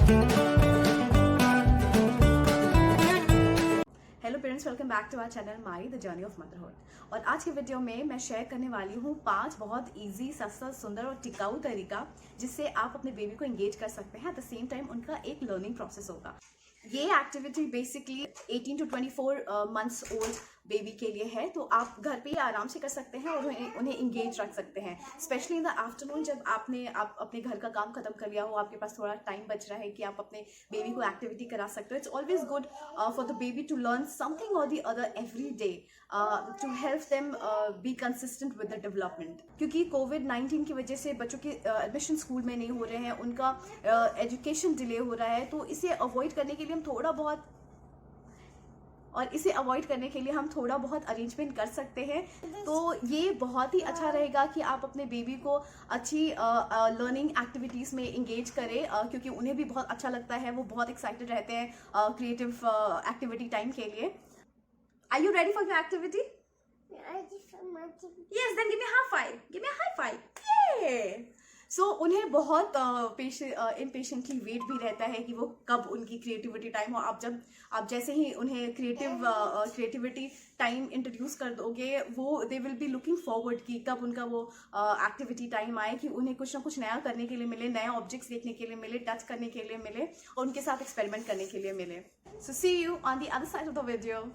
Hello parents, welcome back to our channel my the journey of motherhood. और आज की video में मैं शेयर करने वाली हूँ 5 बहुत इजी, सस्ता, सुंदर और टिकाऊ तरीका जिससे आप अपने बेबी को एंगेज कर सकते हैं। एट द सेम टाइम उनका एक लर्निंग प्रोसेस होगा। ये activity basically 18 to 24 months old baby के लिए है, तो आप घर पे ही आराम से कर सकते हैं और उन्हें इंगेज रख सकते हैं। स्पेशली इन द आफ्टरनून, जब आप अपने घर का काम खत्म कर लिया हो, आपके पास थोड़ा टाइम बच रहा है कि आप अपने बेबी को एक्टिविटी करा सकते हो। It's always good for the baby to learn something or the other every day to help them be consistent with the development. क्योंकि कोविड-19 की वजह से बच्चों के एडमिशन स्कूल में नहीं हो रहे हैं, उनका एजुकेशन डिले हो रहा है, तो इसे अवॉइड करने के लिए हम थोड़ा बहुत अरेंजमेंट कर सकते हैं। तो ये बहुत ही अच्छा रहेगा कि आप अपने बेबी को अच्छी लर्निंग एक्टिविटीज़ में इंगेज करें, क्योंकि उन्हें भी बहुत अच्छा लगता है, वो बहुत एक्साइटेड रहते हैं क्रिएटिव एक्टिविटी टाइम के लिए। Are you ready for your activity? Yes, then give me a high five. Give me a high five. Yay! सो उन्हें बहुत इम्पेशेंटली वेट भी रहता है कि वो कब उनकी क्रिएटिविटी टाइम हो। आप जैसे ही उन्हें क्रिएटिविटी टाइम इंट्रोड्यूस कर दोगे, वो they will be looking forward कि कब उनका वो एक्टिविटी टाइम आए, कि उन्हें कुछ ना कुछ नया करने के लिए मिले, नए ऑब्जेक्ट्स देखने के लिए मिले, टच करने के लिए मिले और उनके साथ एक्सपेरिमेंट करने के लिए मिले। So see you on the other side of the video.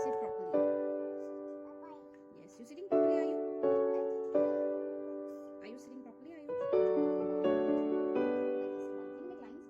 Sit properly. Yes, you sitting properly, are you? Are you sitting properly, are you? Make lines.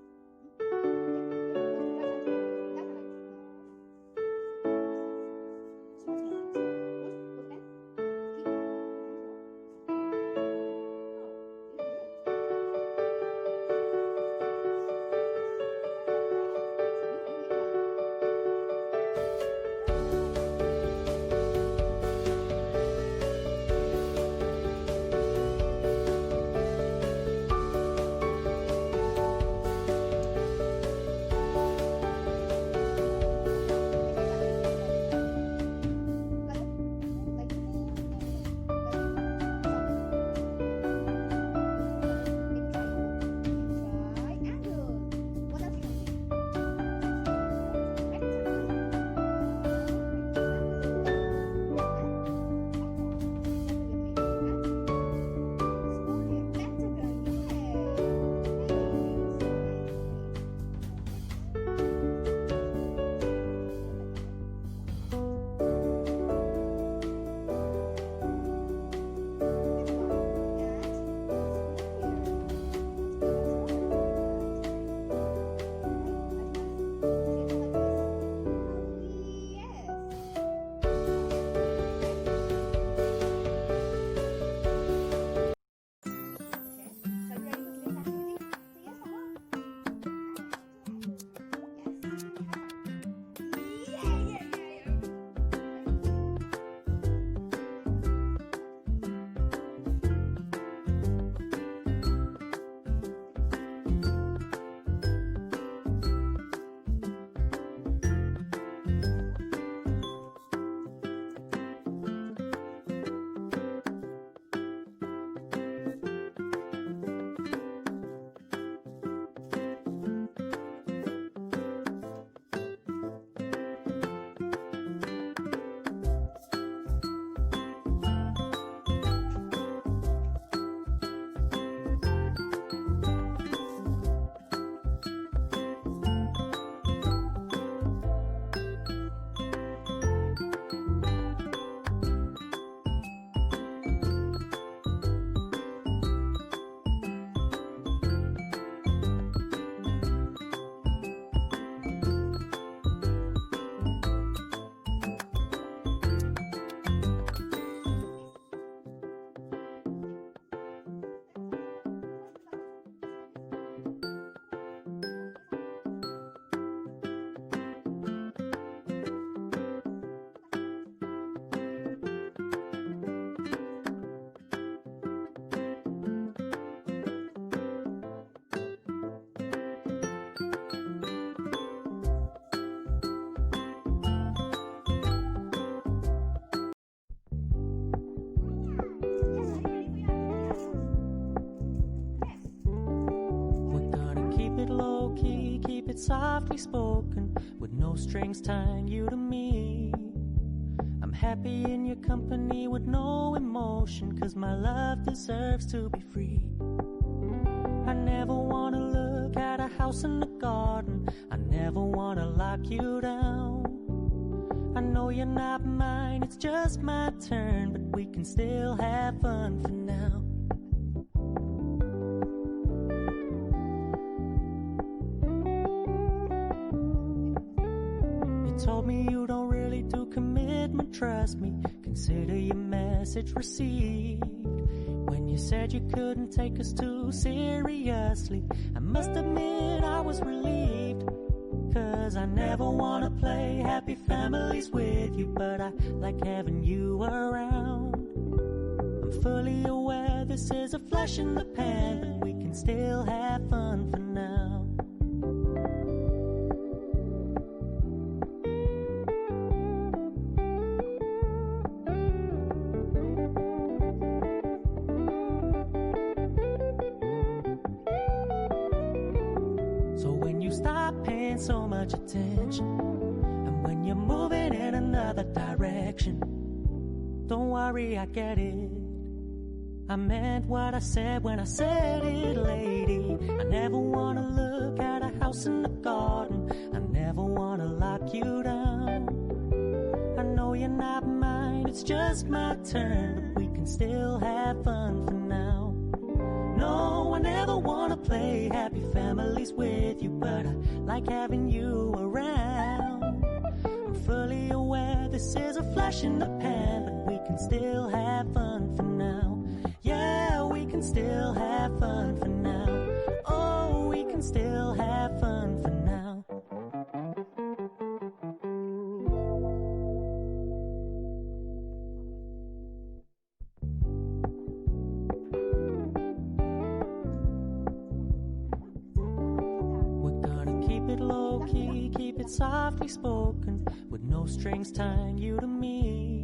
it low key, keep it softly spoken, with no strings tying you to me. I'm happy in your company with no emotion, 'cause my love deserves to be free. I never wanna look at a house in the garden, I never wanna lock you down. I know you're not mine, it's just my turn, but we can still have fun for now. You told me you don't really do commitment, trust me, consider your message received. When you said you couldn't take us too seriously, I must admit I was relieved. 'Cause I never wanna play happy families with you, but I like having you around. I'm fully aware this is a flash in the pan, but we can still have fun for now. So when you stop paying so much attention, and when you're moving in another direction, don't worry, I get it. I meant what I said when I said it, lady. I never wanna look at a house in the garden, I never wanna lock you down. I know you're not mine, it's just my turn, but we can still have fun for now. No, I never wanna play happy families with you, but I like having you around. I'm fully aware this is a flash in the pan, but we can still have fun for now. Yeah, we can still have fun for now. Oh, we can still have fun for now. Keep it low key, keep it softly spoken, with no strings tying you to me.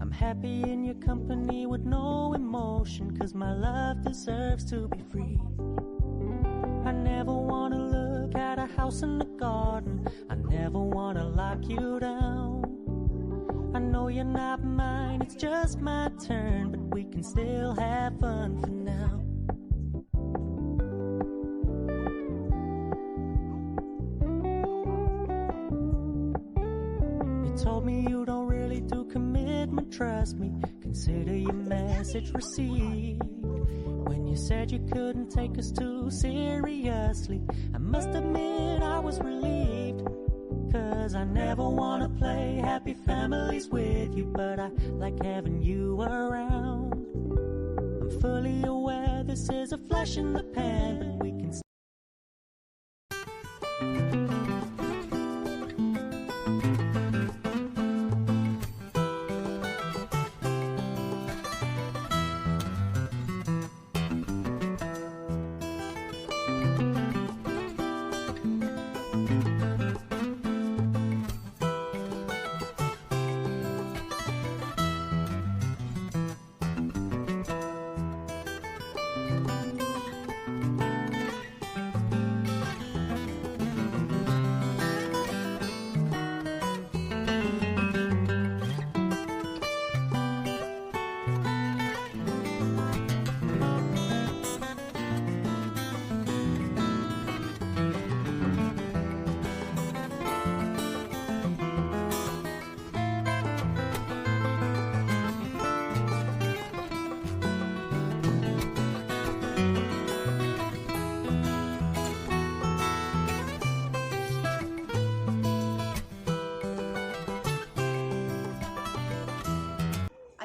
I'm happy in your company with no emotion, 'cause my love deserves to be free. I never wanna look at a house in the garden, I never wanna lock you down. I know you're not mine, it's just my turn, but we can still have fun for now. Told me you don't really do commitment, trust me, consider your message received. When you said you couldn't take us too seriously, I must admit I was relieved. 'Cause I never wanna play happy families with you, but I like having you around. I'm fully aware this is a flash in the pan, but we can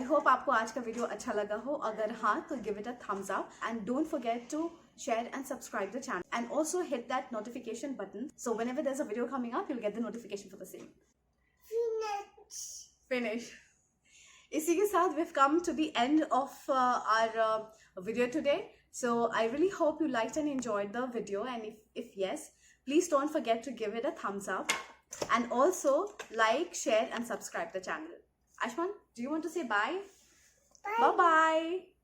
hope आपको आज का video अच्छा लगा हो. अगर हाँ तो give it a thumbs up and don't forget to share and subscribe the channel, and also hit that notification button so whenever there's a video coming up you'll get the notification for the same. Finish. इसी के साथ we've come to the end of our video today. So I really hope you liked and enjoyed the video, and if yes, please don't forget to give it a thumbs up and also like, share and subscribe the channel. Ashman, do you want to say bye? Bye bye.